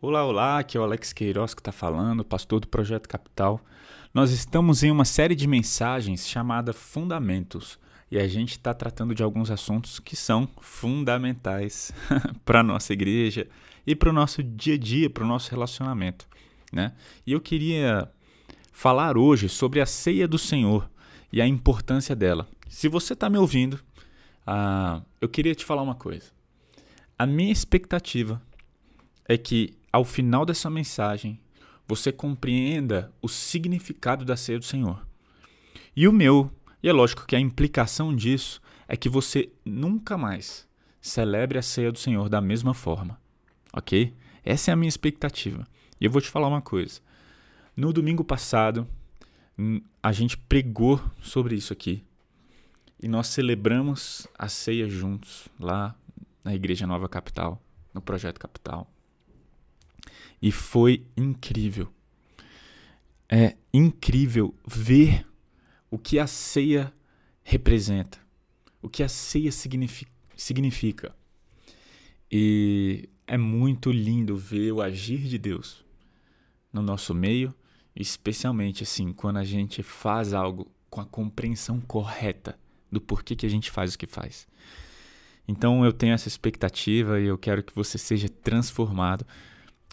Olá, olá, aqui é o Alex Queiroz que está falando, pastor do Projeto Capital. Nós estamos em uma série de mensagens chamada Fundamentos e a gente está tratando de alguns assuntos que são fundamentais para a nossa igreja e para o nosso dia a dia, para o nosso relacionamento, né? E eu queria falar hoje sobre a ceia do Senhor e a importância dela. Se você está me ouvindo, eu queria te falar uma coisa. A minha expectativa é que ao final dessa mensagem você compreenda o significado da ceia do Senhor. E é lógico que a implicação disso é que você nunca mais celebre a ceia do Senhor da mesma forma, ok? Essa é a minha expectativa. E eu vou te falar uma coisa. No domingo passado, a gente pregou sobre isso aqui e nós celebramos a ceia juntos lá na Igreja Nova Capital, no Projeto Capital. E foi incrível. É incrível ver o que a ceia representa, o que a ceia significa. E é muito lindo ver o agir de Deus no nosso meio, especialmente assim, quando a gente faz algo com a compreensão correta do porquê que a gente faz o que faz. Então eu tenho essa expectativa e eu quero que você seja transformado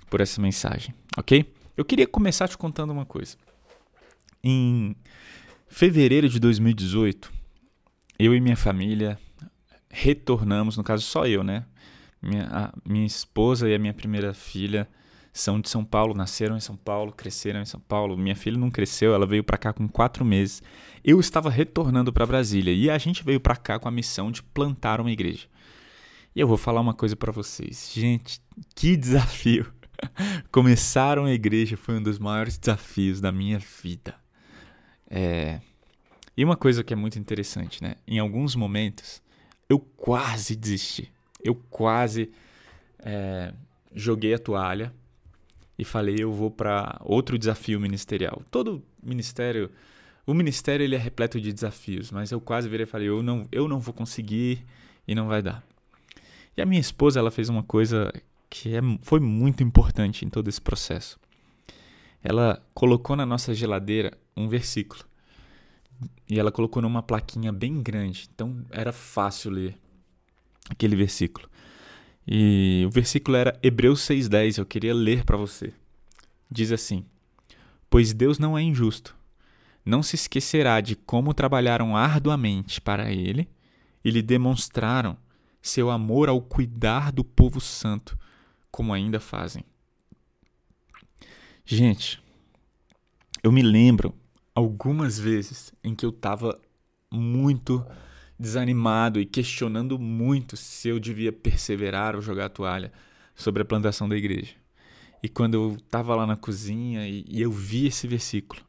por essa mensagem, ok? Eu queria começar te contando uma coisa. Em fevereiro de 2018, eu e minha família retornamos, no caso só eu, né? Minha esposa e a minha primeira filha são de São Paulo, nasceram em São Paulo, cresceram em São Paulo. Minha filha não cresceu, ela veio para cá com 4 meses. Eu estava retornando para Brasília e a gente veio para cá com a missão de plantar uma igreja. E eu vou falar uma coisa para vocês. Gente, que desafio! Começar uma igreja foi um dos maiores desafios da minha vida. E uma coisa que é muito interessante, né? Em alguns momentos, eu quase desisti. Eu quase joguei a toalha e falei, eu vou para outro desafio ministerial. Todo ministério, o ministério ele é repleto de desafios, mas eu quase virei e falei, eu não vou conseguir e não vai dar. E a minha esposa, ela fez uma coisa que foi muito importante em todo esse processo. Ela colocou na nossa geladeira um versículo. E ela colocou numa plaquinha bem grande. Então era fácil ler aquele versículo. E o versículo era Hebreus 6,10. Eu queria ler para você. Diz assim: Pois Deus não é injusto. Não se esquecerá de como trabalharam arduamente para Ele e lhe demonstraram seu amor ao cuidar do povo santo, como ainda fazem. Gente, eu me lembro algumas vezes em que eu estava muito desanimado e questionando muito se eu devia perseverar ou jogar a toalha sobre a plantação da igreja. E quando eu estava lá na cozinha e eu vi esse versículo,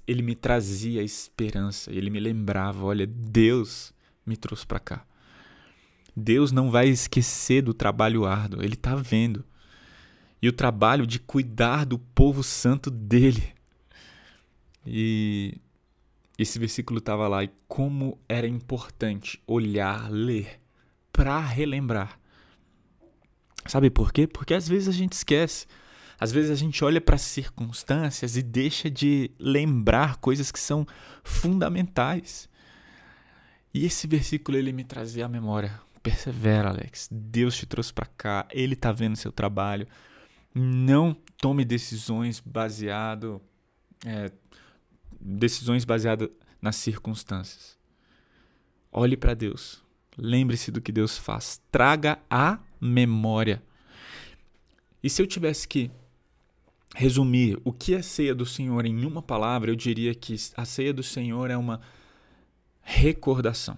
ele me trazia esperança, ele me lembrava, olha, Deus me trouxe para cá. Deus não vai esquecer do trabalho árduo, Ele está vendo. E o trabalho de cuidar do povo santo dEle. E esse versículo estava lá. E como era importante olhar, ler, para relembrar. Sabe por quê? Porque às vezes a gente esquece. Às vezes a gente olha para as circunstâncias e deixa de lembrar coisas que são fundamentais. E esse versículo ele me trazia à memória. Persevera, Alex. Deus te trouxe para cá. Ele está vendo seu trabalho. Não tome decisões baseadas nas circunstâncias. Olhe para Deus. Lembre-se do que Deus faz. Traga a memória. E se eu tivesse que resumir o que é a ceia do Senhor em uma palavra, eu diria que a ceia do Senhor é uma recordação.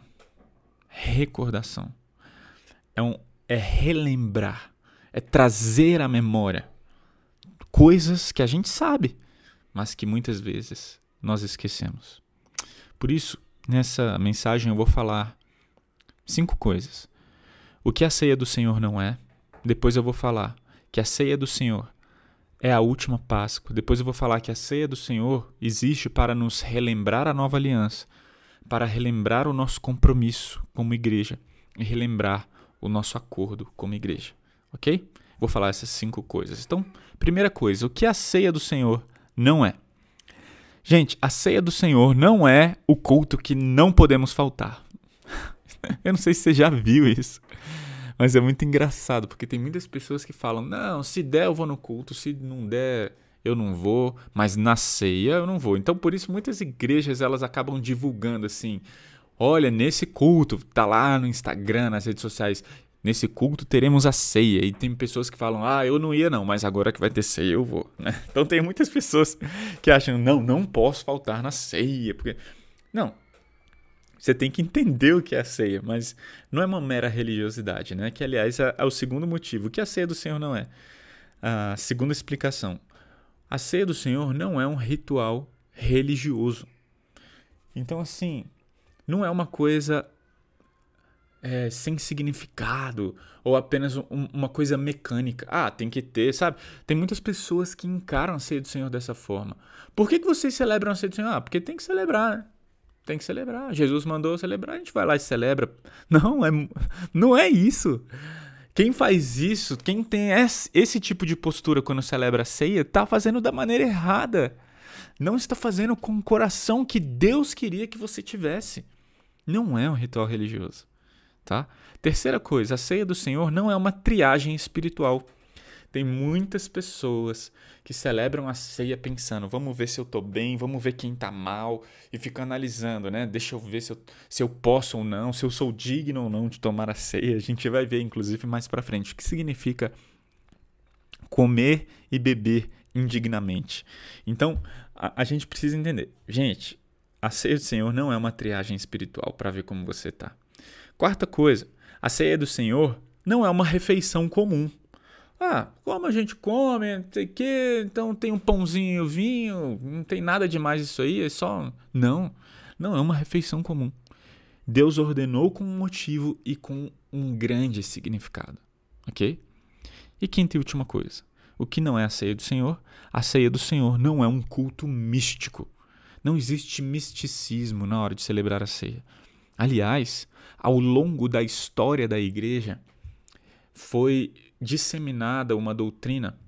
Recordação. É relembrar, é trazer à memória coisas que a gente sabe, mas que muitas vezes nós esquecemos. Por isso, nessa mensagem eu vou falar 5 coisas. O que a ceia do Senhor não é. Depois eu vou falar que a ceia do Senhor é a última Páscoa. Depois eu vou falar que a ceia do Senhor existe para nos relembrar a nova aliança, para relembrar o nosso compromisso como igreja e relembrar o nosso acordo como igreja, ok? Vou falar essas 5 coisas. Então, primeira coisa, o que a ceia do Senhor não é? Gente, a ceia do Senhor não é o culto que não podemos faltar. Eu não sei se você já viu isso, mas é muito engraçado, porque tem muitas pessoas que falam, não, se der eu vou no culto, se não der eu não vou, mas na ceia eu não vou. Então, por isso, muitas igrejas elas acabam divulgando assim, olha, nesse culto, tá lá no Instagram, nas redes sociais, nesse culto teremos a ceia. E tem pessoas que falam, eu não ia não, mas agora que vai ter ceia eu vou. Então tem muitas pessoas que acham, não posso faltar na ceia. Porque... Não, você tem que entender o que é a ceia, mas não é uma mera religiosidade, né? Que aliás é o segundo motivo. O que a ceia do Senhor não é? A segunda explicação. A ceia do Senhor não é um ritual religioso. Então assim, não é uma coisa... sem significado ou apenas uma coisa mecânica. Tem que ter, sabe? Tem muitas pessoas que encaram a ceia do Senhor dessa forma. Por que vocês celebram a ceia do Senhor? Porque tem que celebrar, né? Tem que celebrar. Jesus mandou celebrar, a gente vai lá e celebra. Não é isso. Quem faz isso, quem tem esse tipo de postura quando celebra a ceia, está fazendo da maneira errada. Não está fazendo com o coração que Deus queria que você tivesse. Não é um ritual religioso. Tá? Terceira coisa, a ceia do Senhor não é uma triagem espiritual. Tem muitas pessoas que celebram a ceia pensando, vamos ver se eu estou bem, vamos ver quem está mal, e fica analisando, né? Deixa eu ver se eu posso ou não, se eu sou digno ou não de tomar a ceia. A gente vai ver, inclusive, mais para frente, o que significa comer e beber indignamente. Então, a gente precisa entender. Gente, a ceia do Senhor não é uma triagem espiritual para ver como você está. Quarta coisa, a ceia do Senhor não é uma refeição comum. Como a gente come, não sei o quê, então tem um pãozinho e um vinho, não tem nada demais isso aí, é só... Não é uma refeição comum. Deus ordenou com um motivo e com um grande significado, ok? E quinta e última coisa, o que não é a ceia do Senhor? A ceia do Senhor não é um culto místico. Não existe misticismo na hora de celebrar a ceia. Aliás, ao longo da história da igreja, foi disseminada uma doutrina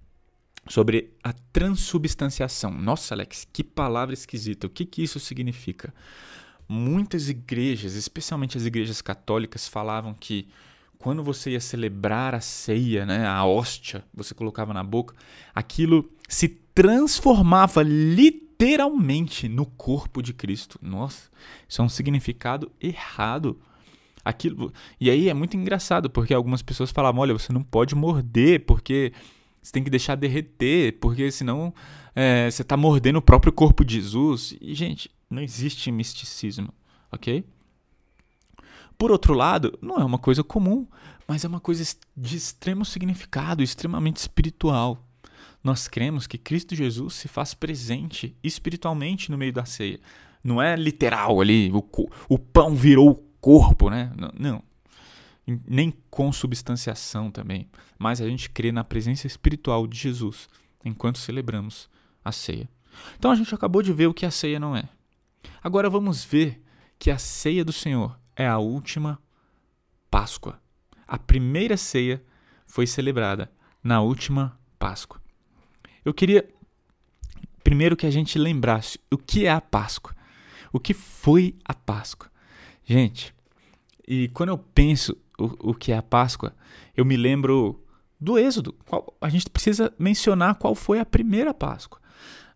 sobre a transubstanciação. Nossa, Alex, que palavra esquisita. O que isso significa? Muitas igrejas, especialmente as igrejas católicas, falavam que quando você ia celebrar a ceia, né, a hóstia, você colocava na boca, aquilo se transformava literalmente no corpo de Cristo. Nossa, isso é um significado errado. E aí é muito engraçado, porque algumas pessoas falavam, olha, você não pode morder, porque você tem que deixar derreter, porque senão você está mordendo o próprio corpo de Jesus. E, gente, não existe misticismo, ok? Por outro lado, não é uma coisa comum, mas é uma coisa de extremo significado, extremamente espiritual. Nós cremos que Cristo Jesus se faz presente espiritualmente no meio da ceia. Não é literal ali, o pão virou o corpo, né? Não. Nem consubstanciação também. Mas a gente crê na presença espiritual de Jesus enquanto celebramos a ceia. Então a gente acabou de ver o que a ceia não é. Agora vamos ver que a ceia do Senhor é a última Páscoa. A primeira ceia foi celebrada na última Páscoa. Eu queria primeiro que a gente lembrasse o que é a Páscoa. O que foi a Páscoa? Gente, e quando eu penso o que é a Páscoa, eu me lembro do Êxodo. A gente precisa mencionar qual foi a primeira Páscoa,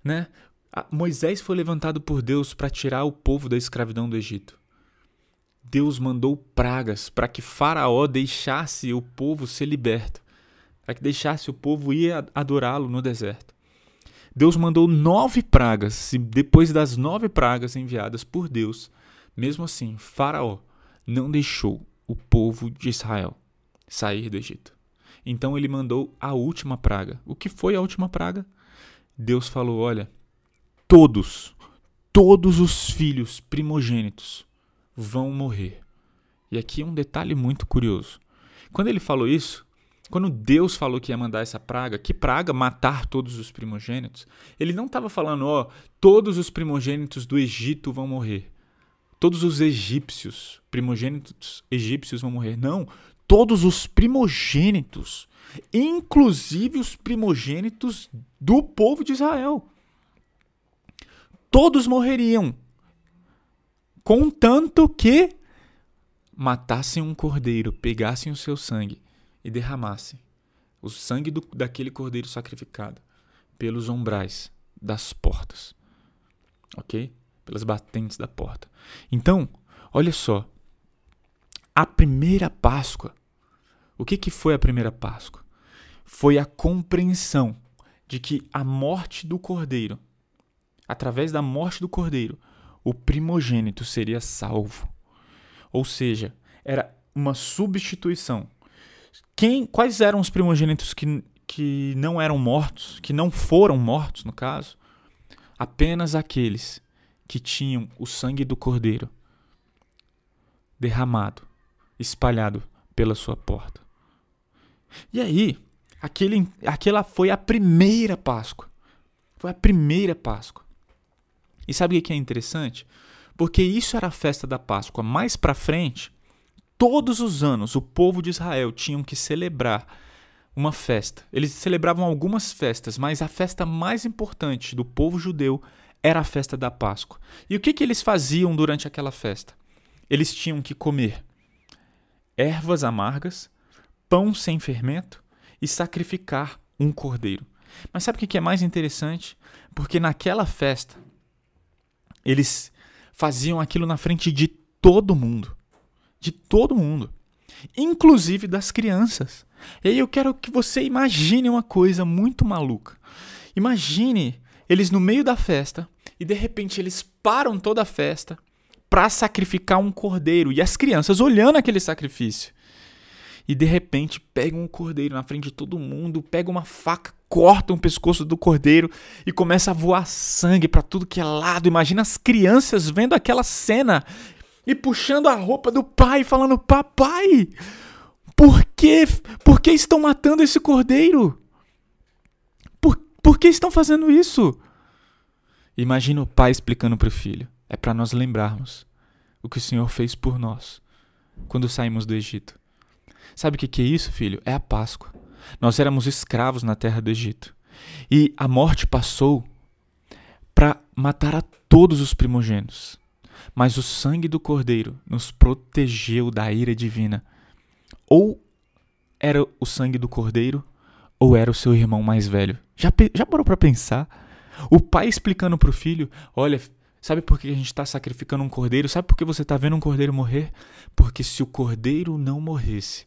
né? Moisés foi levantado por Deus para tirar o povo da escravidão do Egito. Deus mandou pragas para que Faraó deixasse o povo ser liberto, para que deixasse o povo ir adorá-lo no deserto. Deus mandou 9 pragas, e depois das 9 pragas enviadas por Deus, mesmo assim, Faraó não deixou o povo de Israel sair do Egito. Então ele mandou a última praga. O que foi a última praga? Deus falou, olha, todos os filhos primogênitos vão morrer. E aqui um detalhe muito curioso. Quando ele falou isso, quando Deus falou que ia mandar essa praga, que praga? Matar todos os primogênitos. Ele não estava falando, todos os primogênitos do Egito vão morrer. Todos os egípcios, primogênitos egípcios vão morrer. Não, todos os primogênitos, inclusive os primogênitos do povo de Israel. Todos morreriam, contanto que matassem um cordeiro, pegassem o seu sangue e derramassem o sangue daquele cordeiro sacrificado pelos umbrais das portas, ok? Pelas batentes da porta. Então, olha só, a primeira Páscoa, o que foi a primeira Páscoa? Foi a compreensão de que a morte do cordeiro, através da morte do cordeiro, o primogênito seria salvo. Ou seja, era uma substituição. Quais eram os primogênitos que não eram mortos, que não foram mortos, no caso? Apenas aqueles que tinham o sangue do cordeiro derramado, espalhado pela sua porta. E aí, aquela foi a primeira Páscoa. Foi a primeira Páscoa. E sabe o que é interessante? Porque isso era a festa da Páscoa. Mais para frente, todos os anos, o povo de Israel tinham que celebrar uma festa. Eles celebravam algumas festas, mas a festa mais importante do povo judeu era a festa da Páscoa. E o que eles faziam durante aquela festa? Eles tinham que comer ervas amargas, pão sem fermento e sacrificar um cordeiro. Mas sabe o que é mais interessante? Porque naquela festa, eles faziam aquilo na frente de todo mundo. De todo mundo. Inclusive das crianças. E aí eu quero que você imagine uma coisa muito maluca. Imagine eles no meio da festa e de repente eles param toda a festa para sacrificar um cordeiro. E as crianças olhando aquele sacrifício. E de repente pegam um cordeiro na frente de todo mundo, pegam uma faca, cortam o pescoço do cordeiro e começa a voar sangue para tudo que é lado. Imagina as crianças vendo aquela cena e puxando a roupa do pai, falando: papai, por que estão matando esse cordeiro? Por que estão fazendo isso? Imagina o pai explicando para o filho: é para nós lembrarmos o que o Senhor fez por nós quando saímos do Egito. Sabe o que é isso, filho? É a Páscoa. Nós éramos escravos na terra do Egito. E a morte passou para matar a todos os primogênitos. Mas o sangue do cordeiro nos protegeu da ira divina. Ou era o sangue do cordeiro, ou era o seu irmão mais velho. Já parou para pensar? O pai explicando para o filho: olha, sabe por que a gente está sacrificando um cordeiro? Sabe por que você está vendo um cordeiro morrer? Porque se o cordeiro não morresse,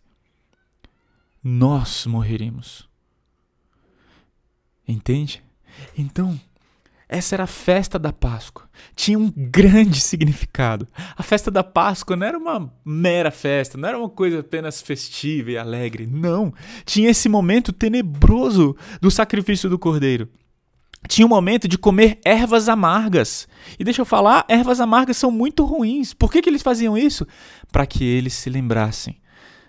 nós morreríamos. Entende? Então, essa era a festa da Páscoa. Tinha um grande significado. A festa da Páscoa não era uma mera festa, não era uma coisa apenas festiva e alegre. Não. Tinha esse momento tenebroso do sacrifício do cordeiro. Tinha um momento de comer ervas amargas. E deixa eu falar, ervas amargas são muito ruins. Por que eles faziam isso? Para que eles se lembrassem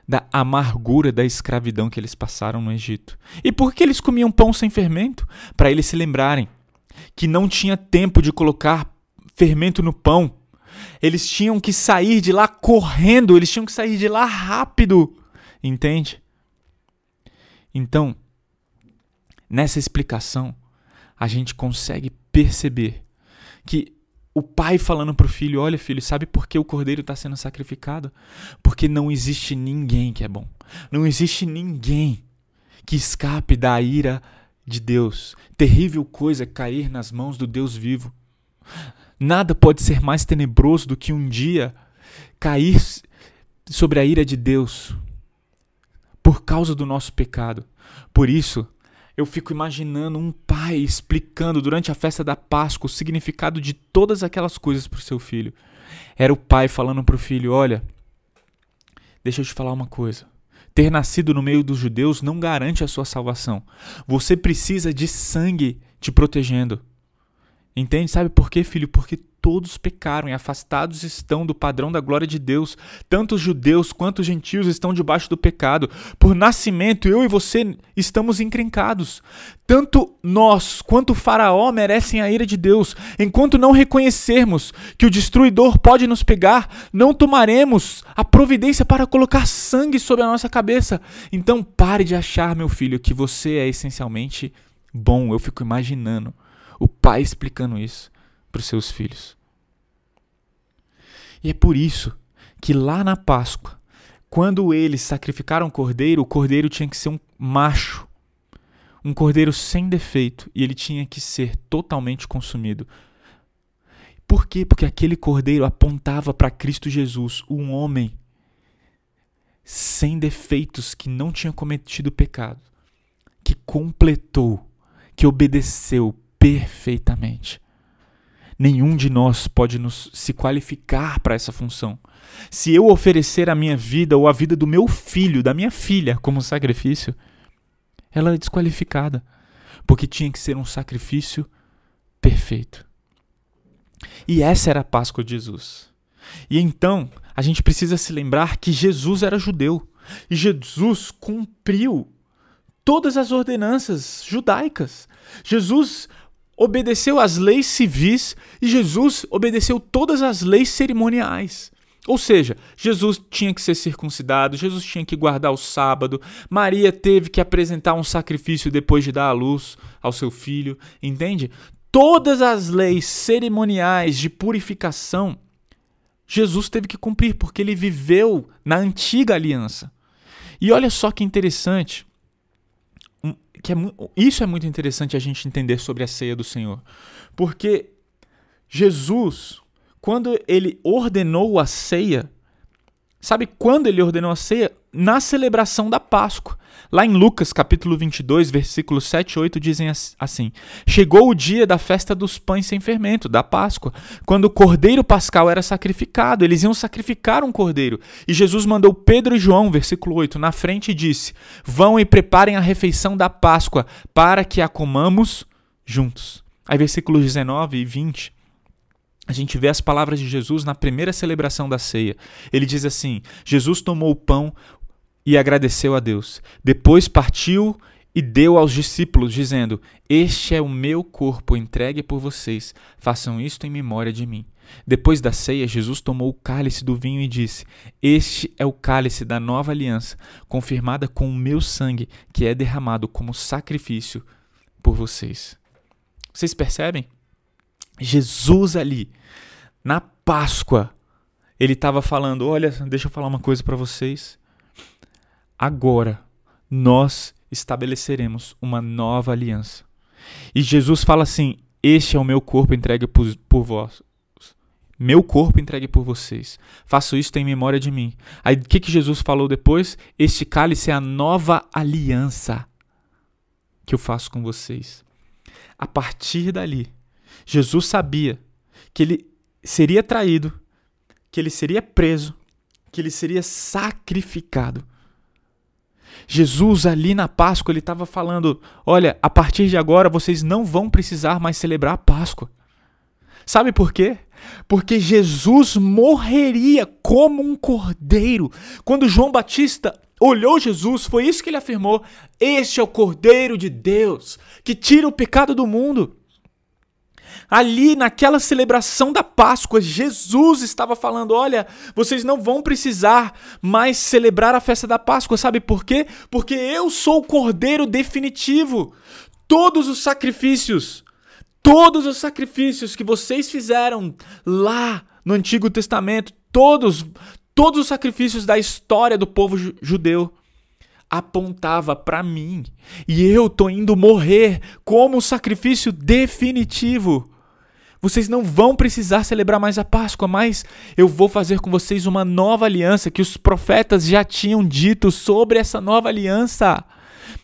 da amargura da escravidão que eles passaram no Egito. E por que eles comiam pão sem fermento? Para eles se lembrarem que não tinha tempo de colocar fermento no pão. Eles tinham que sair de lá correndo, eles tinham que sair de lá rápido. Entende? Então, nessa explicação, a gente consegue perceber que o pai falando para o filho: olha, filho, sabe por que o cordeiro está sendo sacrificado? Porque não existe ninguém que é bom. Não existe ninguém que escape da ira de Deus. Terrível coisa é cair nas mãos do Deus vivo. Nada pode ser mais tenebroso do que um dia cair sobre a ira de Deus por causa do nosso pecado. Por isso, eu fico imaginando um pai explicando durante a festa da Páscoa o significado de todas aquelas coisas para o seu filho. Era o pai falando para o filho: olha, deixa eu te falar uma coisa. Ter nascido no meio dos judeus não garante a sua salvação. Você precisa de sangue te protegendo. Entende? Sabe por quê, filho? Porque todos pecaram e afastados estão do padrão da glória de Deus. Tanto os judeus quanto os gentios estão debaixo do pecado. Por nascimento, eu e você estamos encrencados. Tanto nós quanto o faraó merecem a ira de Deus. Enquanto não reconhecermos que o destruidor pode nos pegar, não tomaremos a providência para colocar sangue sobre a nossa cabeça. Então pare de achar, meu filho, que você é essencialmente bom. Eu fico imaginando o pai explicando isso para os seus filhos. E é por isso que lá na Páscoa, quando eles sacrificaram o cordeiro tinha que ser um macho, um cordeiro sem defeito, e ele tinha que ser totalmente consumido. Por quê? Porque aquele cordeiro apontava para Cristo Jesus, um homem sem defeitos, que não tinha cometido pecado, que completou, que obedeceu perfeitamente. Nenhum de nós pode se qualificar para essa função. Se eu oferecer a minha vida ou a vida do meu filho, da minha filha, como sacrifício, ela é desqualificada, porque tinha que ser um sacrifício perfeito. E essa era a Páscoa de Jesus. E então, a gente precisa se lembrar que Jesus era judeu, e Jesus cumpriu todas as ordenanças judaicas. Jesus obedeceu às leis civis e Jesus obedeceu todas as leis cerimoniais. Ou seja, Jesus tinha que ser circuncidado, Jesus tinha que guardar o sábado, Maria teve que apresentar um sacrifício depois de dar à luz ao seu filho, entende? Todas as leis cerimoniais de purificação, Jesus teve que cumprir, porque ele viveu na antiga aliança. E olha só que interessante, isso é muito interessante a gente entender sobre a ceia do Senhor. Porque Jesus, quando ele ordenou a ceia, sabe quando ele ordenou a ceia? Na celebração da Páscoa. Lá em Lucas, capítulo 22, versículos 7 e 8, dizem assim: chegou o dia da festa dos pães sem fermento, da Páscoa, quando o cordeiro pascal era sacrificado. Eles iam sacrificar um cordeiro. E Jesus mandou Pedro e João, versículo 8, na frente e disse: vão e preparem a refeição da Páscoa, para que a comamos juntos. Aí versículos 19 e 20, a gente vê as palavras de Jesus na primeira celebração da ceia. Ele diz assim: Jesus tomou o pão e agradeceu a Deus. Depois partiu e deu aos discípulos, dizendo: este é o meu corpo entregue por vocês. Façam isto em memória de mim. Depois da ceia, Jesus tomou o cálice do vinho e disse: este é o cálice da nova aliança, confirmada com o meu sangue, que é derramado como sacrifício por vocês. Vocês percebem? Jesus ali, na Páscoa, ele estava falando: olha, deixa eu falar uma coisa para vocês. Agora, nós estabeleceremos uma nova aliança. E Jesus fala assim: este é o meu corpo entregue por vós. Meu corpo entregue por vocês. Faço isto em memória de mim. Aí o que Jesus falou depois? Este cálice é a nova aliança que eu faço com vocês. A partir dali, Jesus sabia que ele seria traído, que ele seria preso, que ele seria sacrificado. Jesus ali na Páscoa, ele estava falando: olha, a partir de agora vocês não vão precisar mais celebrar a Páscoa. Sabe por quê? Porque Jesus morreria como um cordeiro. Quando João Batista olhou Jesus, foi isso que ele afirmou: este é o Cordeiro de Deus, que tira o pecado do mundo. Ali, naquela celebração da Páscoa, Jesus estava falando: olha, vocês não vão precisar mais celebrar a festa da Páscoa. Sabe por quê? Porque eu sou o Cordeiro definitivo. Todos os sacrifícios que vocês fizeram lá no Antigo Testamento, todos os sacrifícios da história do povo judeu, apontava para mim. E eu estou indo morrer como um sacrifício definitivo. Vocês não vão precisar celebrar mais a Páscoa, mas eu vou fazer com vocês uma nova aliança, que os profetas já tinham dito sobre essa nova aliança.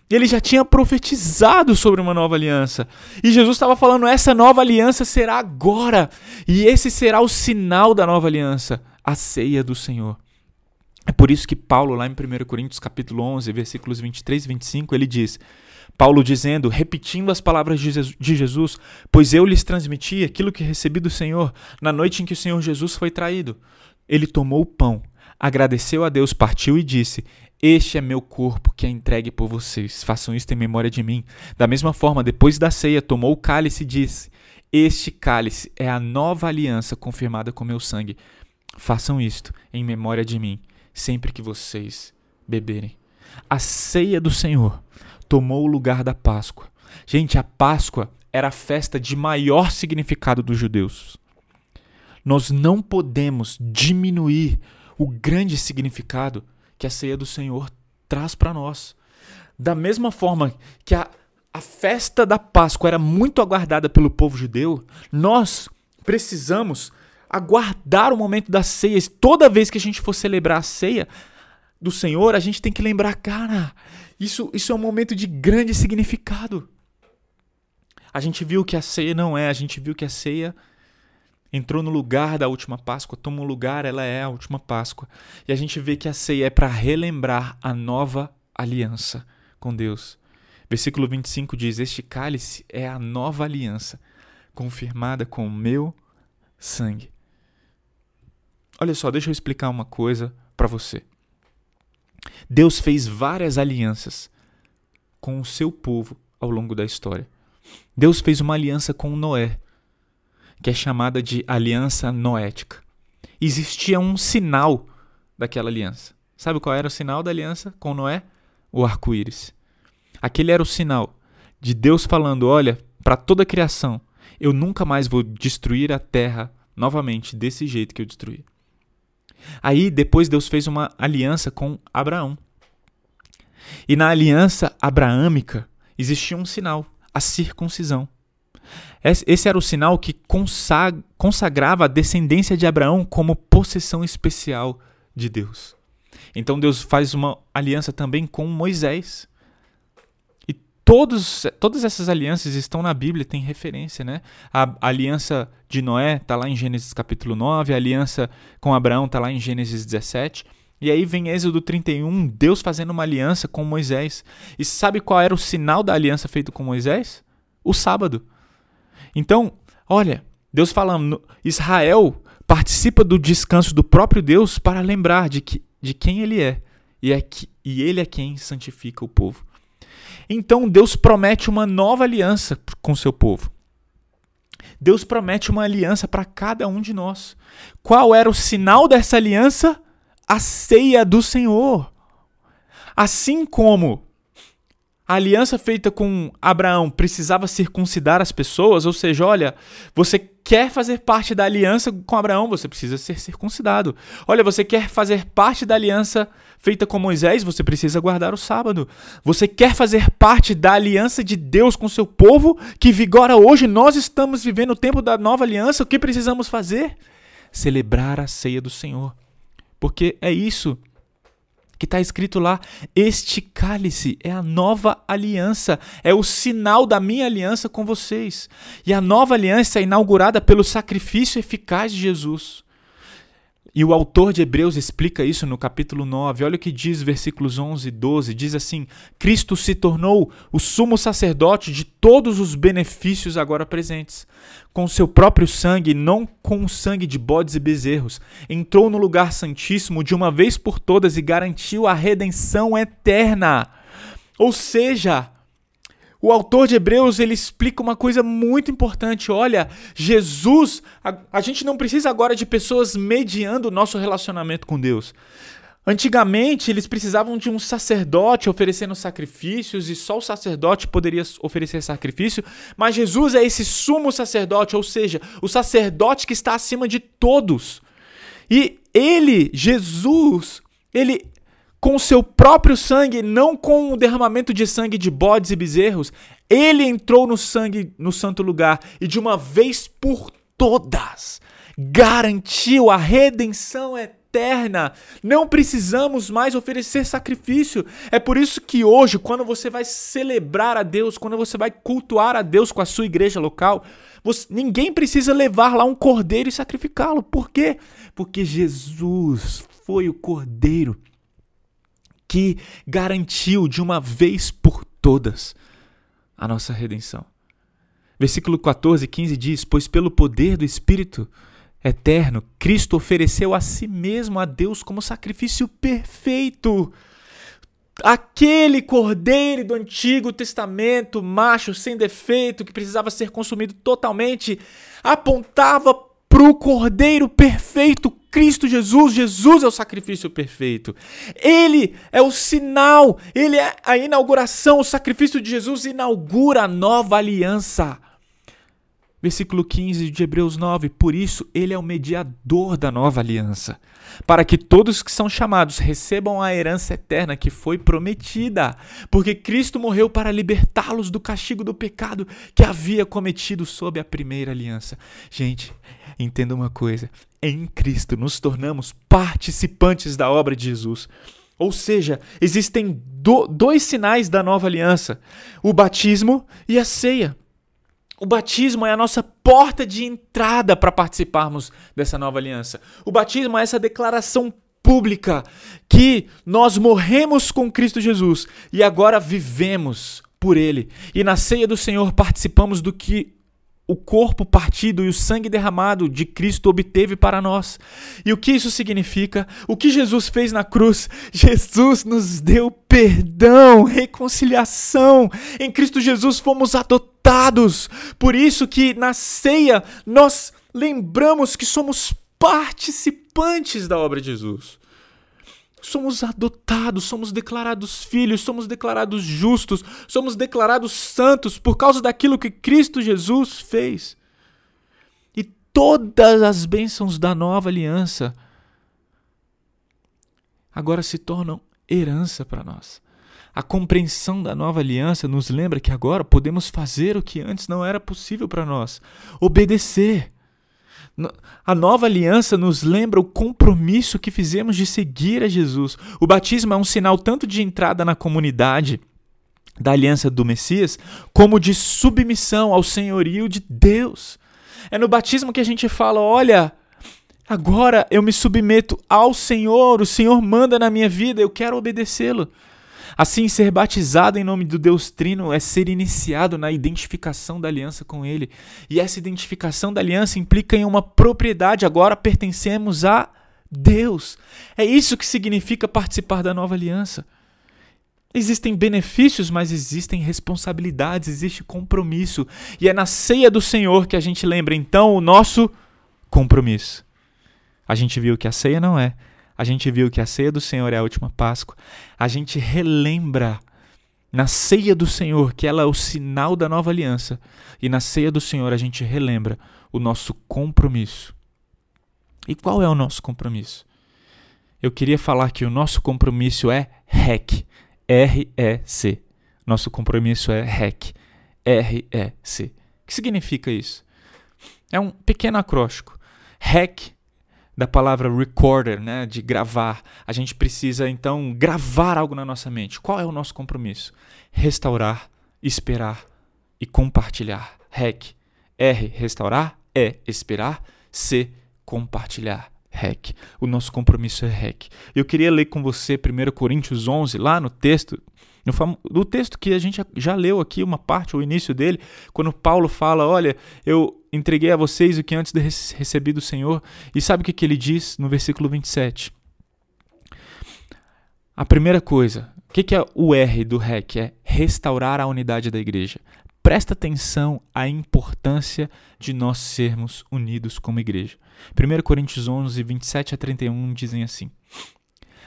Ele já tinha profetizado sobre uma nova aliança. E Jesus estava falando: essa nova aliança será agora. E esse será o sinal da nova aliança, a ceia do Senhor. É por isso que Paulo, lá em 1 Coríntios capítulo 11, versículos 23 e 25, ele diz, Paulo dizendo, repetindo as palavras de Jesus, pois eu lhes transmiti aquilo que recebi do Senhor na noite em que o Senhor Jesus foi traído. Ele tomou o pão, agradeceu a Deus, partiu e disse, este é meu corpo que é entregue por vocês, façam isto em memória de mim. Da mesma forma, depois da ceia, tomou o cálice e disse, este cálice é a nova aliança confirmada com meu sangue. Façam isto em memória de mim, sempre que vocês beberem. A ceia do Senhor tomou o lugar da Páscoa. Gente, a Páscoa era a festa de maior significado dos judeus. Nós não podemos diminuir o grande significado que a ceia do Senhor traz para nós. Da mesma forma que a festa da Páscoa era muito aguardada pelo povo judeu, nós precisamos aguardar o momento da ceia. Toda vez que a gente for celebrar a ceia do Senhor, a gente tem que lembrar, cara, isso é um momento de grande significado. A gente viu que a ceia não é, a gente viu que a ceia entrou no lugar da última Páscoa, toma um lugar, ela é a última Páscoa. E a gente vê que a ceia é para relembrar a nova aliança com Deus. Versículo 25 diz, este cálice é a nova aliança, confirmada com o meu sangue. Olha só, deixa eu explicar uma coisa para você. Deus fez várias alianças com o seu povo ao longo da história. Deus fez uma aliança com Noé, que é chamada de aliança noética. Existia um sinal daquela aliança. Sabe qual era o sinal da aliança com Noé? O arco-íris. Aquele era o sinal de Deus falando, olha, para toda a criação, eu nunca mais vou destruir a terra novamente desse jeito que eu destruí. Aí depois Deus fez uma aliança com Abraão. E na aliança abraâmica existia um sinal, a circuncisão. Esse era o sinal que consagrava a descendência de Abraão como possessão especial de Deus. Então Deus faz uma aliança também com Moisés. E todas essas alianças estão na Bíblia, tem referência, né? A aliança de Noé está lá em Gênesis capítulo 9, a aliança com Abraão está lá em Gênesis 17. E aí vem Êxodo 31, Deus fazendo uma aliança com Moisés. E sabe qual era o sinal da aliança feita com Moisés? O sábado. Então, olha, Deus falando, Israel participa do descanso do próprio Deus para lembrar de quem ele é. E ele é quem santifica o povo. Então, Deus promete uma nova aliança com o seu povo. Deus promete uma aliança para cada um de nós. Qual era o sinal dessa aliança? A ceia do Senhor. Assim como a aliança feita com Abraão precisava circuncidar as pessoas, ou seja, olha, você quer fazer parte da aliança com Abraão, você precisa ser circuncidado. Olha, você quer fazer parte da aliança feita com Moisés, você precisa guardar o sábado. Você quer fazer parte da aliança de Deus com seu povo, que vigora hoje, nós estamos vivendo o tempo da nova aliança, o que precisamos fazer? Celebrar a ceia do Senhor. Porque é isso que está escrito lá, este cálice é a nova aliança, é o sinal da minha aliança com vocês. E a nova aliança é inaugurada pelo sacrifício eficaz de Jesus. E o autor de Hebreus explica isso no capítulo 9. Olha o que diz versículos 11 e 12. Diz assim, Cristo se tornou o sumo sacerdote de todos os benefícios agora presentes. Com seu próprio sangue, não com o sangue de bodes e bezerros. Entrou no lugar santíssimo de uma vez por todas e garantiu a redenção eterna. Ou seja, o autor de Hebreus, ele explica uma coisa muito importante. Olha, Jesus, a gente não precisa agora de pessoas mediando o nosso relacionamento com Deus. Antigamente, eles precisavam de um sacerdote oferecendo sacrifícios e só o sacerdote poderia oferecer sacrifício, mas Jesus é esse sumo sacerdote, ou seja, o sacerdote que está acima de todos. E ele, Jesus, ele com o seu próprio sangue, não com o derramamento de sangue de bodes e bezerros, ele entrou no santo lugar e de uma vez por todas garantiu a redenção eterna eterna. Não precisamos mais oferecer sacrifício. É por isso que hoje, quando você vai celebrar a Deus, quando você vai cultuar a Deus com a sua igreja local, ninguém precisa levar lá um cordeiro e sacrificá-lo. Por quê? Porque Jesus foi o cordeiro que garantiu de uma vez por todas a nossa redenção. Versículo 14 e 15 diz: pois pelo poder do Espírito eterno, Cristo ofereceu a si mesmo a Deus como sacrifício perfeito. Aquele cordeiro do Antigo Testamento, macho, sem defeito, que precisava ser consumido totalmente, apontava para o cordeiro perfeito, Cristo Jesus. Jesus é o sacrifício perfeito. Ele é o sinal, ele é a inauguração. O sacrifício de Jesus inaugura a nova aliança. Versículo 15 de Hebreus 9, por isso ele é o mediador da nova aliança, para que todos que são chamados recebam a herança eterna que foi prometida, porque Cristo morreu para libertá-los do castigo do pecado que havia cometido sob a primeira aliança. Gente, entenda uma coisa, em Cristo nos tornamos participantes da obra de Jesus. Ou seja, existem dois sinais da nova aliança, o batismo e a ceia. O batismo é a nossa porta de entrada para participarmos dessa nova aliança. O batismo é essa declaração pública que nós morremos com Cristo Jesus e agora vivemos por Ele. E na ceia do Senhor participamos do que o corpo partido e o sangue derramado de Cristo obteve para nós. E o que isso significa? O que Jesus fez na cruz? Jesus nos deu perdão, reconciliação. Em Cristo Jesus fomos adotados. Por isso que na ceia nós lembramos que somos participantes da obra de Jesus. Somos adotados, somos declarados filhos, somos declarados justos, somos declarados santos por causa daquilo que Cristo Jesus fez. E todas as bênçãos da nova aliança agora se tornam herança para nós. A compreensão da nova aliança nos lembra que agora podemos fazer o que antes não era possível para nós: obedecer. A nova aliança nos lembra o compromisso que fizemos de seguir a Jesus. O batismo é um sinal tanto de entrada na comunidade da aliança do Messias, como de submissão ao senhorio de Deus. É no batismo que a gente fala: olha, agora eu me submeto ao Senhor, o Senhor manda na minha vida, eu quero obedecê-lo. Assim, ser batizado em nome do Deus Trino é ser iniciado na identificação da aliança com Ele. E essa identificação da aliança implica em uma propriedade, agora pertencemos a Deus. É isso que significa participar da nova aliança. Existem benefícios, mas existem responsabilidades, existe compromisso. E é na ceia do Senhor que a gente lembra, então, o nosso compromisso. A gente viu que a ceia não é. A gente viu que a ceia do Senhor é a última Páscoa. A gente relembra na ceia do Senhor que ela é o sinal da nova aliança. E na ceia do Senhor a gente relembra o nosso compromisso. E qual é o nosso compromisso? Eu queria falar que o nosso compromisso é REC. R-E-C. Nosso compromisso é REC. R-E-C. O que significa isso? É um pequeno acróstico. REC, da palavra recorder, né, de gravar. A gente precisa, então, gravar algo na nossa mente. Qual é o nosso compromisso? Restaurar, esperar e compartilhar. REC. R, restaurar. E, esperar. C, compartilhar. REC. O nosso compromisso é REC. Eu queria ler com você 1 Coríntios 11, lá no texto, no texto que a gente já leu aqui, uma parte, o início dele, quando Paulo fala: olha, eu entreguei a vocês o que antes recebi do Senhor. E sabe o que ele diz no versículo 27? A primeira coisa, o que é o R do REC? É restaurar a unidade da igreja. Presta atenção à importância de nós sermos unidos como igreja. 1 Coríntios 11, 27 a 31 dizem assim: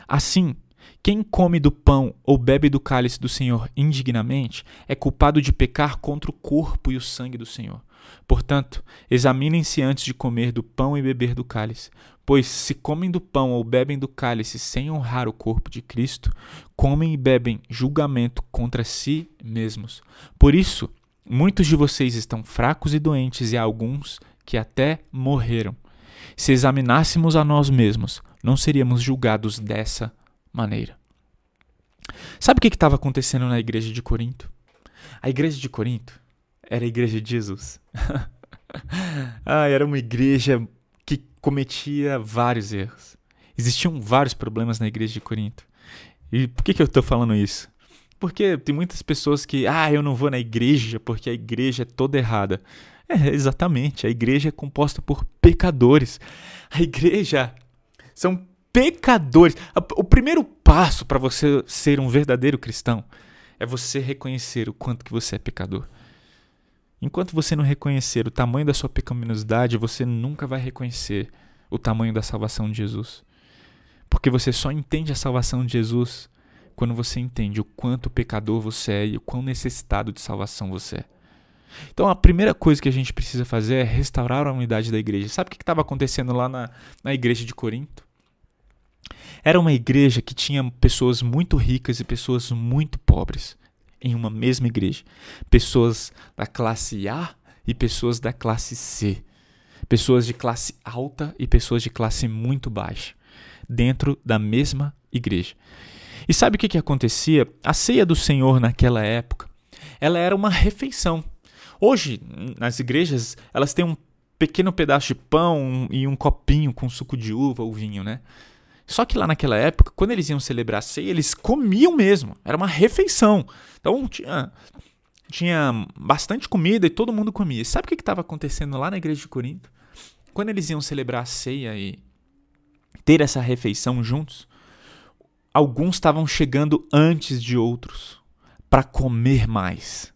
assim, quem come do pão ou bebe do cálice do Senhor indignamente é culpado de pecar contra o corpo e o sangue do Senhor. Portanto, examinem-se antes de comer do pão e beber do cálice, pois se comem do pão ou bebem do cálice sem honrar o corpo de Cristo, comem e bebem julgamento contra si mesmos. Por isso, muitos de vocês estão fracos e doentes, e há alguns que até morreram. Se examinássemos a nós mesmos, não seríamos julgados dessa maneira. Sabe o que estava acontecendo na igreja de Corinto? A igreja de Corinto era a igreja de Jesus. Era uma igreja que cometia vários erros. Existiam vários problemas na igreja de Corinto. E por que eu estou falando isso? Porque tem muitas pessoas que, eu não vou na igreja porque a igreja é toda errada. Exatamente, a igreja é composta por pecadores. A igreja são pecadores. O primeiro passo para você ser um verdadeiro cristão é você reconhecer o quanto que você é pecador. Enquanto você não reconhecer o tamanho da sua pecaminosidade, você nunca vai reconhecer o tamanho da salvação de Jesus. Porque você só entende a salvação de Jesus quando você entende o quanto pecador você é e o quão necessitado de salvação você é. Então a primeira coisa que a gente precisa fazer é restaurar a unidade da igreja. Sabe o que estava acontecendo lá na igreja de Corinto? Era uma igreja que tinha pessoas muito ricas e pessoas muito pobres em uma mesma igreja. Pessoas da classe A e pessoas da classe C. Pessoas de classe alta e pessoas de classe muito baixa, dentro da mesma igreja. E sabe o que acontecia? A ceia do Senhor naquela época, ela era uma refeição. Hoje, nas igrejas, elas têm um pequeno pedaço de pão e um copinho com suco de uva ou vinho, né? Só que lá naquela época, quando eles iam celebrar a ceia, eles comiam mesmo. Era uma refeição. Então, tinha bastante comida e todo mundo comia. Sabe o que estava acontecendo lá na igreja de Corinto? Quando eles iam celebrar a ceia e ter essa refeição juntos, alguns estavam chegando antes de outros para comer mais.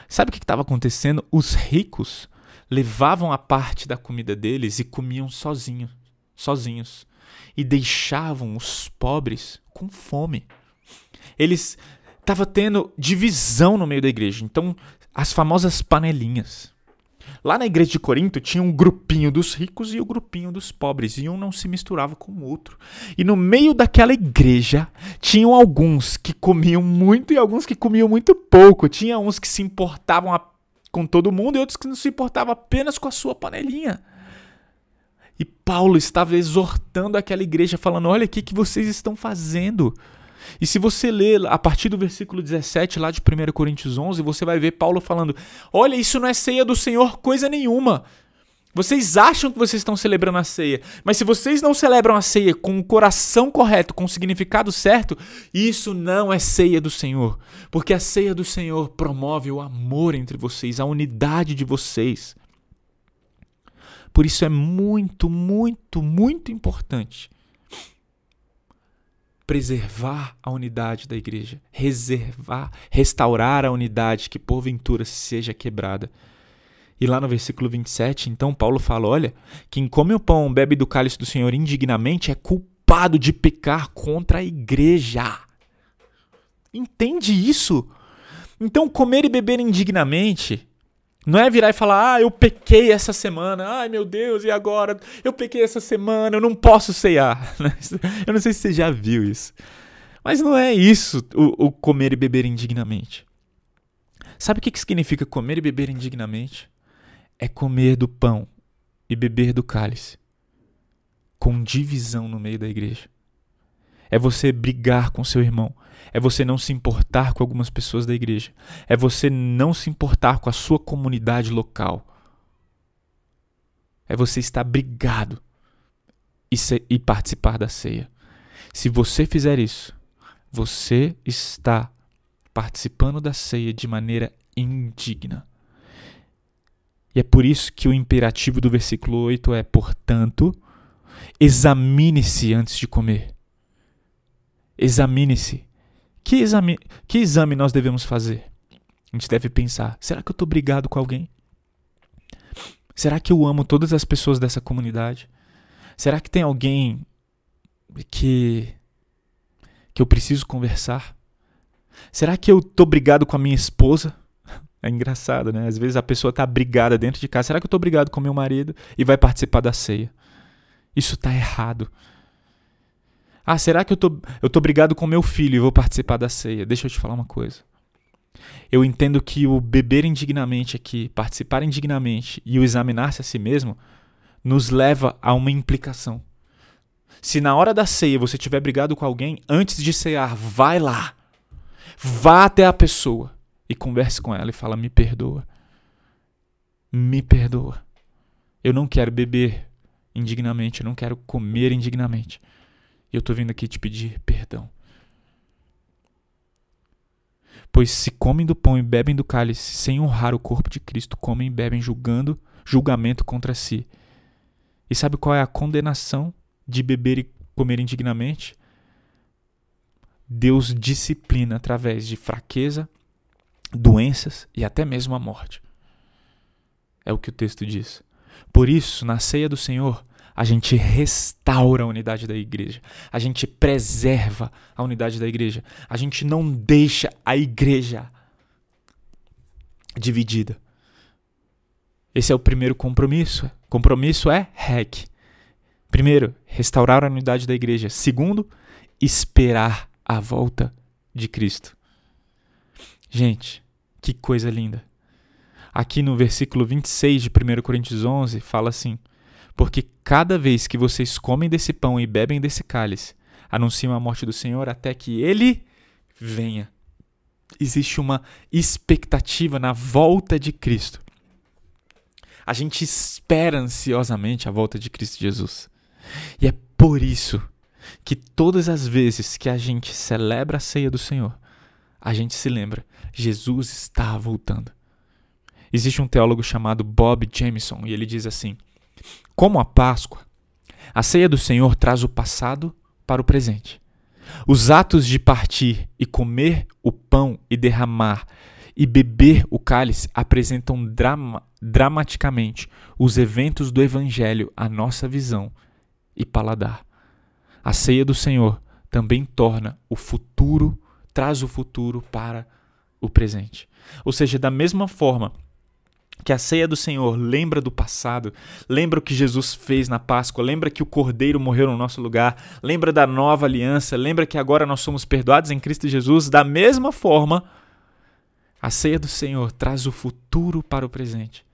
Sabe o que estava acontecendo? Os ricos levavam a parte da comida deles e comiam sozinhos. E deixavam os pobres com fome. Eles estavam tendo divisão no meio da igreja. Então, as famosas panelinhas. Lá na igreja de Corinto tinha um grupinho dos ricos e o grupinho dos pobres. E um não se misturava com o outro. E no meio daquela igreja, tinham alguns que comiam muito e alguns que comiam muito pouco. Tinha uns que se importavam com todo mundo e outros que não se importavam apenas com a sua panelinha. E Paulo estava exortando aquela igreja, falando, olha o que vocês estão fazendo. E se você ler a partir do versículo 17, lá de 1 Coríntios 11, você vai ver Paulo falando, olha, isso não é ceia do Senhor coisa nenhuma. Vocês acham que vocês estão celebrando a ceia, mas se vocês não celebram a ceia com o coração correto, com o significado certo, isso não é ceia do Senhor. Porque a ceia do Senhor promove o amor entre vocês, a unidade de vocês. Por isso é muito, muito, muito importante preservar a unidade da igreja, restaurar a unidade que porventura seja quebrada. E lá no versículo 27, então Paulo fala, olha, quem come o pão, bebe do cálice do Senhor indignamente é culpado de pecar contra a igreja. Entende isso? Então comer e beber indignamente não é virar e falar, eu pequei essa semana, ai meu Deus, e agora? Eu pequei essa semana, eu não posso ceiar. Eu não sei se você já viu isso. Mas não é isso o comer e beber indignamente. Sabe o que significa comer e beber indignamente? É comer do pão e beber do cálice, com divisão no meio da igreja. É você brigar com seu irmão. É você não se importar com algumas pessoas da igreja. É você não se importar com a sua comunidade local. É você estar brigado e participar da ceia. Se você fizer isso, você está participando da ceia de maneira indigna. E é por isso que o imperativo do versículo 8 é, portanto, examine-se antes de comer. Examine-se. Que exame nós devemos fazer? A gente deve pensar, será que eu estou brigado com alguém? Será que eu amo todas as pessoas dessa comunidade? Será que tem alguém que eu preciso conversar? Será que eu estou brigado com a minha esposa? É engraçado, né? Às vezes a pessoa está brigada dentro de casa. Será que eu estou brigado com meu marido e vai participar da ceia? Isso está errado. Será que eu tô brigado com meu filho e vou participar da ceia? Deixa eu te falar uma coisa. Eu entendo que o beber indignamente aqui, participar indignamente e o examinar-se a si mesmo, nos leva a uma implicação. Se na hora da ceia você tiver brigado com alguém, antes de cear, vai lá. Vá até a pessoa e converse com ela e fala: me perdoa. Me perdoa. Eu não quero beber indignamente, eu não quero comer indignamente. Eu estou vindo aqui te pedir perdão. Pois se comem do pão e bebem do cálice sem honrar o corpo de Cristo, comem e bebem julgamento contra si. E sabe qual é a condenação de beber e comer indignamente? Deus disciplina através de fraqueza, doenças e até mesmo a morte. É o que o texto diz. Por isso, na ceia do Senhor, a gente restaura a unidade da igreja. A gente preserva a unidade da igreja. A gente não deixa a igreja dividida. Esse é o primeiro compromisso. Compromisso é REC. Primeiro, restaurar a unidade da igreja. Segundo, esperar a volta de Cristo. Gente, que coisa linda. Aqui no versículo 26 de 1 Coríntios 11, fala assim: porque cada vez que vocês comem desse pão e bebem desse cálice, anunciam a morte do Senhor até que Ele venha. Existe uma expectativa na volta de Cristo. A gente espera ansiosamente a volta de Cristo Jesus. E é por isso que todas as vezes que a gente celebra a ceia do Senhor, a gente se lembra: Jesus está voltando. Existe um teólogo chamado Bob Jameson e ele diz assim: como a Páscoa, a ceia do Senhor traz o passado para o presente. Os atos de partir e comer o pão e derramar e beber o cálice apresentam dramaticamente os eventos do Evangelho à nossa visão e paladar. A ceia do Senhor também traz o futuro para o presente. Ou seja, da mesma forma que a ceia do Senhor lembra do passado, lembra o que Jesus fez na Páscoa, lembra que o Cordeiro morreu no nosso lugar, lembra da nova aliança, lembra que agora nós somos perdoados em Cristo Jesus, da mesma forma, a ceia do Senhor traz o futuro para o presente.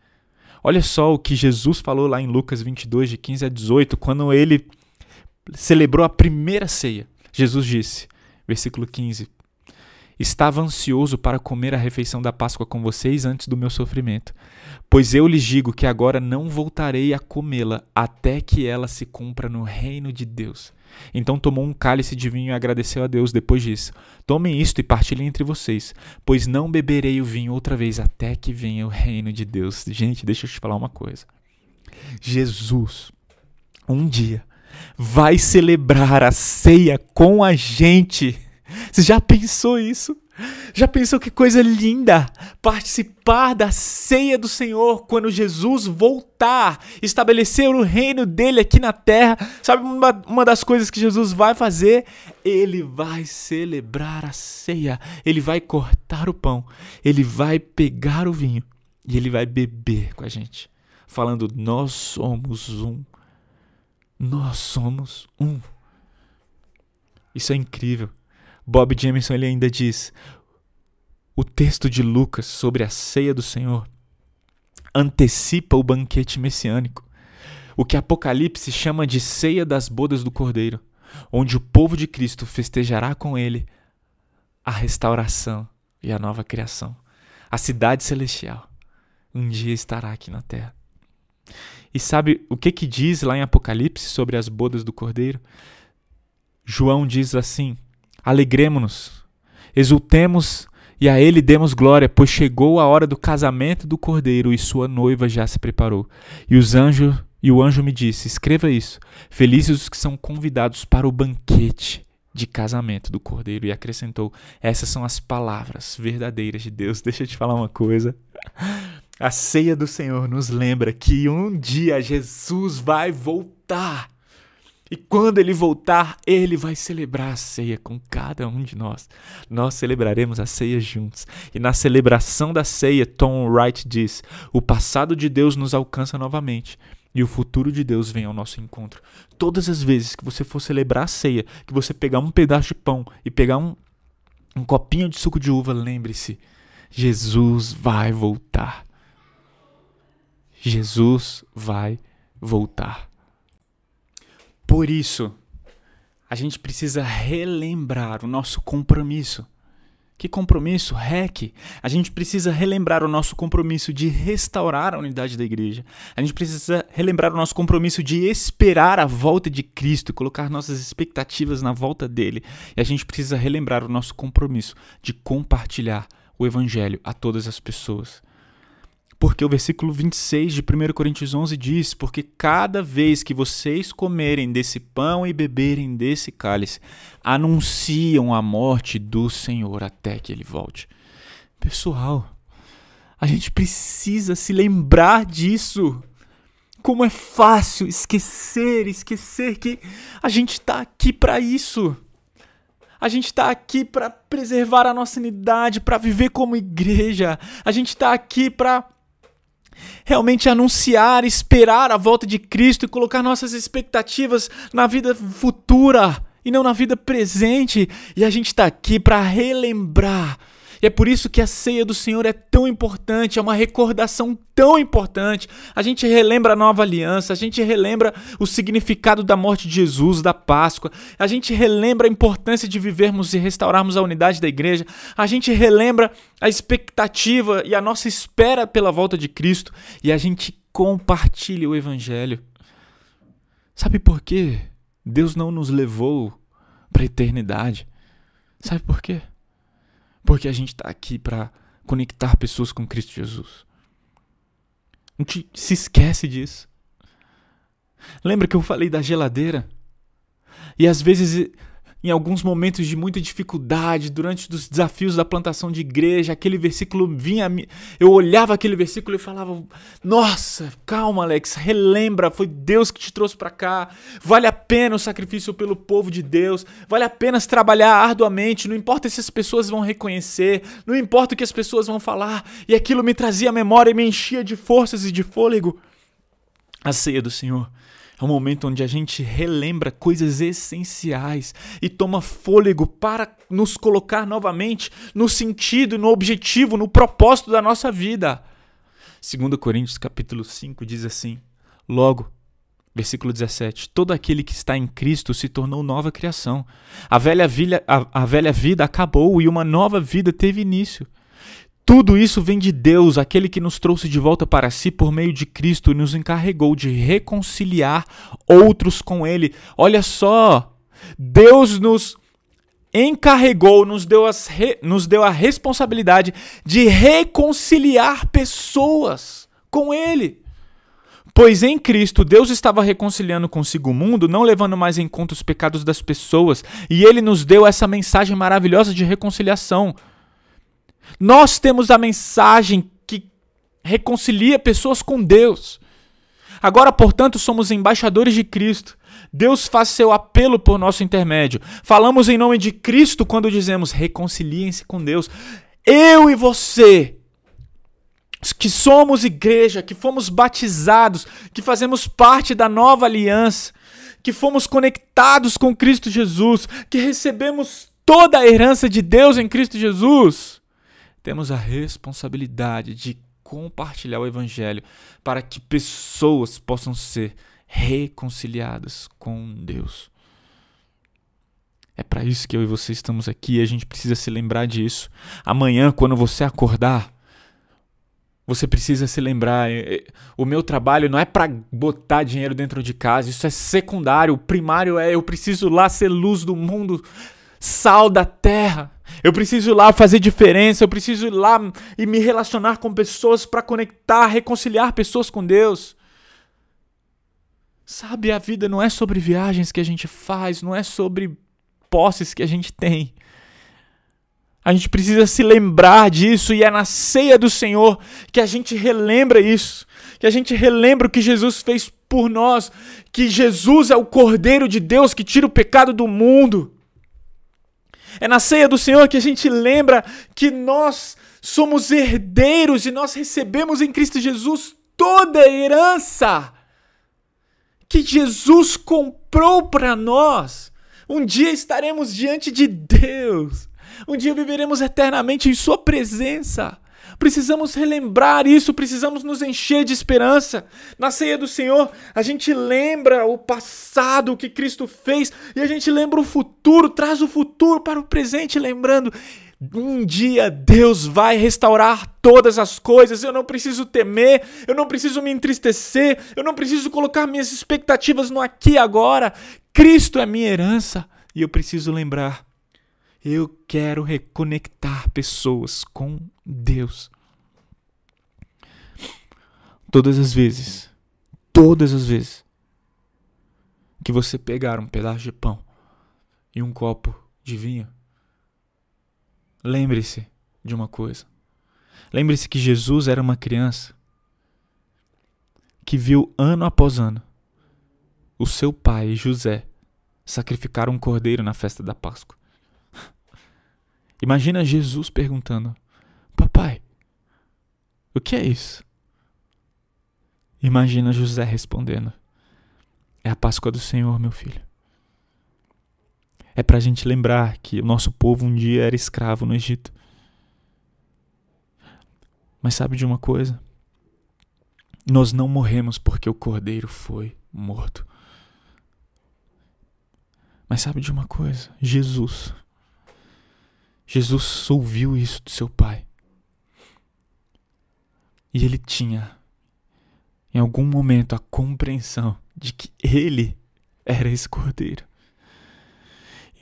Olha só o que Jesus falou lá em Lucas 22, de 15 a 18, quando ele celebrou a primeira ceia. Jesus disse, versículo 15, estava ansioso para comer a refeição da Páscoa com vocês antes do meu sofrimento, pois eu lhes digo que agora não voltarei a comê-la até que ela se cumpra no reino de Deus. Então tomou um cálice de vinho e agradeceu a Deus. Depois disso, tomem isto e partilhem entre vocês, pois não beberei o vinho outra vez até que venha o reino de Deus. Gente, deixa eu te falar uma coisa. Jesus, um dia, vai celebrar a ceia com a gente. Você já pensou isso? Já pensou que coisa linda? Participar da ceia do Senhor quando Jesus voltar, estabelecer o reino dele aqui na terra. Sabe uma das coisas que Jesus vai fazer? Ele vai celebrar a ceia. Ele vai cortar o pão. Ele vai pegar o vinho e ele vai beber com a gente. Falando, nós somos um. Nós somos um. Isso é incrível. Bob Jameson ele ainda diz, o texto de Lucas sobre a ceia do Senhor antecipa o banquete messiânico, o que Apocalipse chama de ceia das bodas do Cordeiro, onde o povo de Cristo festejará com ele a restauração e a nova criação. A cidade celestial um dia estará aqui na terra. E sabe o que diz lá em Apocalipse sobre as bodas do Cordeiro? João diz assim, alegremo-nos, exultemos e a ele demos glória, pois chegou a hora do casamento do Cordeiro e sua noiva já se preparou. E o anjo me disse, escreva isso, felizes os que são convidados para o banquete de casamento do Cordeiro. E acrescentou, essas são as palavras verdadeiras de Deus. Deixa eu te falar uma coisa. A ceia do Senhor nos lembra que um dia Jesus vai voltar. E quando ele voltar, ele vai celebrar a ceia com cada um de nós. Nós celebraremos a ceia juntos. E na celebração da ceia, Tom Wright diz, o passado de Deus nos alcança novamente e o futuro de Deus vem ao nosso encontro. Todas as vezes que você for celebrar a ceia, que você pegar um pedaço de pão e pegar um copinho de suco de uva, lembre-se, Jesus vai voltar. Jesus vai voltar. Por isso, a gente precisa relembrar o nosso compromisso. Que compromisso? REC. A gente precisa relembrar o nosso compromisso de restaurar a unidade da igreja. A gente precisa relembrar o nosso compromisso de esperar a volta de Cristo e colocar nossas expectativas na volta dele. E a gente precisa relembrar o nosso compromisso de compartilhar o evangelho a todas as pessoas. Porque o versículo 26 de 1 Coríntios 11 diz: porque cada vez que vocês comerem desse pão e beberem desse cálice, anunciam a morte do Senhor até que Ele volte. Pessoal, a gente precisa se lembrar disso. Como é fácil esquecer que a gente está aqui para isso. A gente está aqui para preservar a nossa unidade, para viver como igreja. A gente está aqui para realmente anunciar, esperar a volta de Cristo e colocar nossas expectativas na vida futura e não na vida presente. E a gente está aqui para relembrar. E é por isso que a ceia do Senhor é tão importante, é uma recordação tão importante. A gente relembra a nova aliança, a gente relembra o significado da morte de Jesus, da Páscoa. A gente relembra a importância de vivermos e restaurarmos a unidade da igreja. A gente relembra a expectativa e a nossa espera pela volta de Cristo. E a gente compartilha o evangelho. Sabe por quê? Deus não nos levou para a eternidade. Sabe por quê? Porque a gente está aqui para conectar pessoas com Cristo Jesus. A gente se esquece disso. Lembra que eu falei da geladeira? E às vezes, em alguns momentos de muita dificuldade, durante os desafios da plantação de igreja, aquele versículo vinha, eu olhava aquele versículo e falava: nossa, calma, Alex, relembra, foi Deus que te trouxe para cá, vale a pena o sacrifício pelo povo de Deus, vale a pena trabalhar arduamente, não importa se as pessoas vão reconhecer, não importa o que as pessoas vão falar, e aquilo me trazia memória e me enchia de forças e de fôlego. A ceia do Senhor é um momento onde a gente relembra coisas essenciais e toma fôlego para nos colocar novamente no sentido, no objetivo, no propósito da nossa vida. 2 Coríntios capítulo 5 diz assim: logo, versículo 17, todo aquele que está em Cristo se tornou nova criação. A velha vida acabou e uma nova vida teve início. Tudo isso vem de Deus, aquele que nos trouxe de volta para si por meio de Cristo e nos encarregou de reconciliar outros com Ele. Olha só, Deus nos encarregou, nos deu a responsabilidade de reconciliar pessoas com Ele. Pois em Cristo, Deus estava reconciliando consigo o mundo, não levando mais em conta os pecados das pessoas, e Ele nos deu essa mensagem maravilhosa de reconciliação. Nós temos a mensagem que reconcilia pessoas com Deus. Agora, portanto, somos embaixadores de Cristo. Deus faz seu apelo por nosso intermédio. Falamos em nome de Cristo quando dizemos: reconciliem-se com Deus. Eu e você, que somos igreja, que fomos batizados, que fazemos parte da nova aliança, que fomos conectados com Cristo Jesus, que recebemos toda a herança de Deus em Cristo Jesus, temos a responsabilidade de compartilhar o evangelho para que pessoas possam ser reconciliadas com Deus. É para isso que eu e você estamos aqui, a gente precisa se lembrar disso. Amanhã, quando você acordar, você precisa se lembrar, o meu trabalho não é para botar dinheiro dentro de casa, isso é secundário. O primário é: eu preciso lá ser luz do mundo, sal da terra. Eu preciso ir lá fazer diferença, eu preciso ir lá e me relacionar com pessoas para conectar, reconciliar pessoas com Deus. Sabe, a vida não é sobre viagens que a gente faz, não é sobre posses que a gente tem. A gente precisa se lembrar disso, e é na ceia do Senhor que a gente relembra isso, que a gente relembra o que Jesus fez por nós, que Jesus é o Cordeiro de Deus que tira o pecado do mundo. É na ceia do Senhor que a gente lembra que nós somos herdeiros e nós recebemos em Cristo Jesus toda a herança que Jesus comprou para nós. Um dia estaremos diante de Deus. Um dia viveremos eternamente em sua presença. Precisamos relembrar isso, precisamos nos encher de esperança. Na ceia do Senhor, a gente lembra o passado, o que Cristo fez, e a gente lembra o futuro, traz o futuro para o presente, lembrando: um dia Deus vai restaurar todas as coisas, eu não preciso temer, eu não preciso me entristecer, eu não preciso colocar minhas expectativas no aqui e agora. Cristo é minha herança e eu preciso lembrar: eu quero reconectar pessoas com Deus. Todas as vezes que você pegar um pedaço de pão e um copo de vinho, lembre-se de uma coisa. Lembre-se que Jesus era uma criança que viu ano após ano o seu pai, José, sacrificar um cordeiro na festa da Páscoa. Imagina Jesus perguntando: papai, o que é isso? Imagina José respondendo: é a Páscoa do Senhor, meu filho. É para a gente lembrar que o nosso povo um dia era escravo no Egito. Mas sabe de uma coisa? Nós não morremos porque o cordeiro foi morto. Mas sabe de uma coisa? Jesus ouviu isso do seu pai. E ele tinha, em algum momento, a compreensão de que ele era esse cordeiro.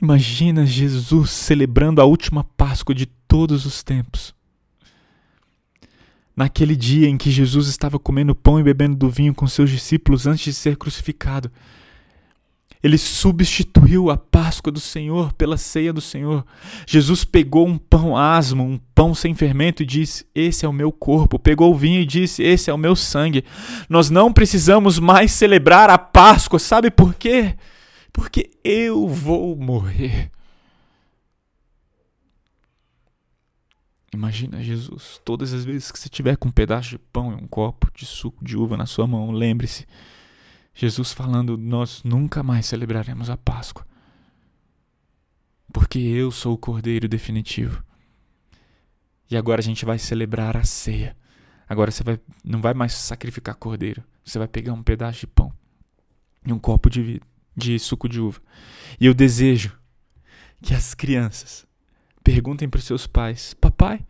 Imagina Jesus celebrando a última Páscoa de todos os tempos. Naquele dia em que Jesus estava comendo pão e bebendo do vinho com seus discípulos antes de ser crucificado, ele substituiu a Páscoa do Senhor pela ceia do Senhor. Jesus pegou um pão asmo, um pão sem fermento e disse: esse é o meu corpo. Pegou o vinho e disse: esse é o meu sangue. Nós não precisamos mais celebrar a Páscoa. Sabe por quê? Porque eu vou morrer. Imagina Jesus, todas as vezes que você tiver com um pedaço de pão e um copo de suco de uva na sua mão, lembre-se, Jesus falando: nós nunca mais celebraremos a Páscoa, porque eu sou o Cordeiro definitivo. E agora a gente vai celebrar a ceia. Agora você não vai mais sacrificar cordeiro, você vai pegar um pedaço de pão e um copo de suco de uva. E eu desejo que as crianças perguntem para os seus pais: papai,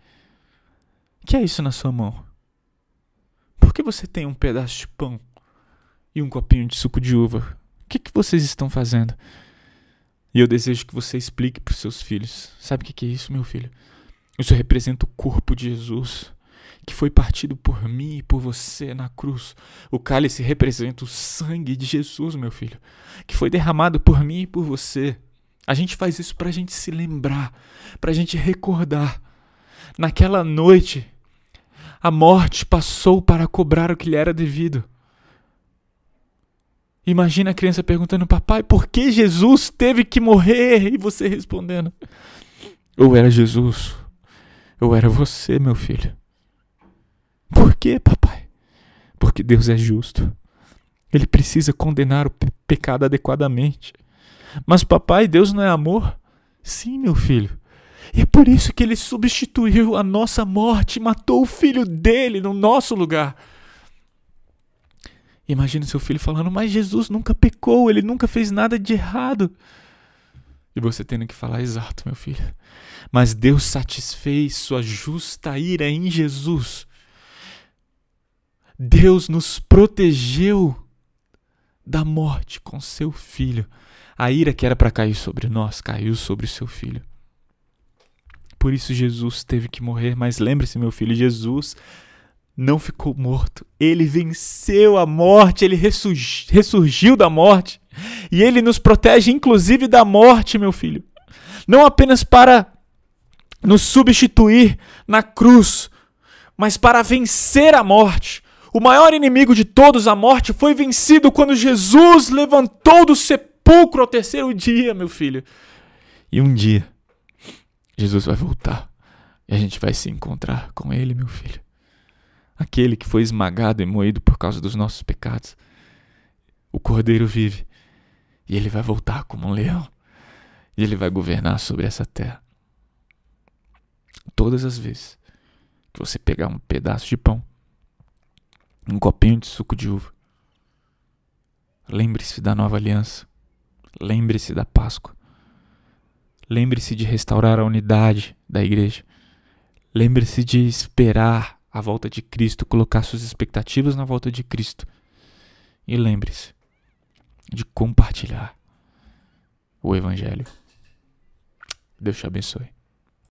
o que é isso na sua mão? Por que você tem um pedaço de pão e um copinho de suco de uva? O que vocês estão fazendo? E eu desejo que você explique para os seus filhos: sabe o que é isso, meu filho? Isso representa o corpo de Jesus, que foi partido por mim e por você na cruz. O cálice representa o sangue de Jesus, meu filho, que foi derramado por mim e por você. A gente faz isso para a gente se lembrar, para a gente recordar. Naquela noite, a morte passou para cobrar o que lhe era devido. Imagina a criança perguntando: papai, por que Jesus teve que morrer? E você respondendo: ou era Jesus, ou era você, meu filho. Por quê, papai? Porque Deus é justo. Ele precisa condenar o pecado adequadamente. Mas papai, Deus não é amor? Sim, meu filho. E é por isso que ele substituiu a nossa morte e matou o filho dele no nosso lugar. Imagina seu filho falando: mas Jesus nunca pecou, ele nunca fez nada de errado. E você tendo que falar: exato, meu filho. Mas Deus satisfez sua justa ira em Jesus. Deus nos protegeu da morte com seu filho. A ira que era para cair sobre nós, caiu sobre o seu filho. Por isso Jesus teve que morrer. Mas lembre-se, meu filho, Jesus não ficou morto. Ele venceu a morte, ele ressurgiu da morte. E ele nos protege inclusive da morte, meu filho. Não apenas para nos substituir na cruz, mas para vencer a morte. O maior inimigo de todos, a morte, foi vencido quando Jesus levantou do sepulcro ao terceiro dia, meu filho. E um dia, Jesus vai voltar e a gente vai se encontrar com ele, meu filho. Aquele que foi esmagado e moído por causa dos nossos pecados. O Cordeiro vive e ele vai voltar como um leão e ele vai governar sobre essa terra. Todas as vezes que você pegar um pedaço de pão, um copinho de suco de uva. Lembre-se da nova aliança. Lembre-se da Páscoa. Lembre-se de restaurar a unidade da igreja. Lembre-se de esperar a volta de Cristo, colocar suas expectativas na volta de Cristo. E lembre-se de compartilhar o Evangelho. Deus te abençoe.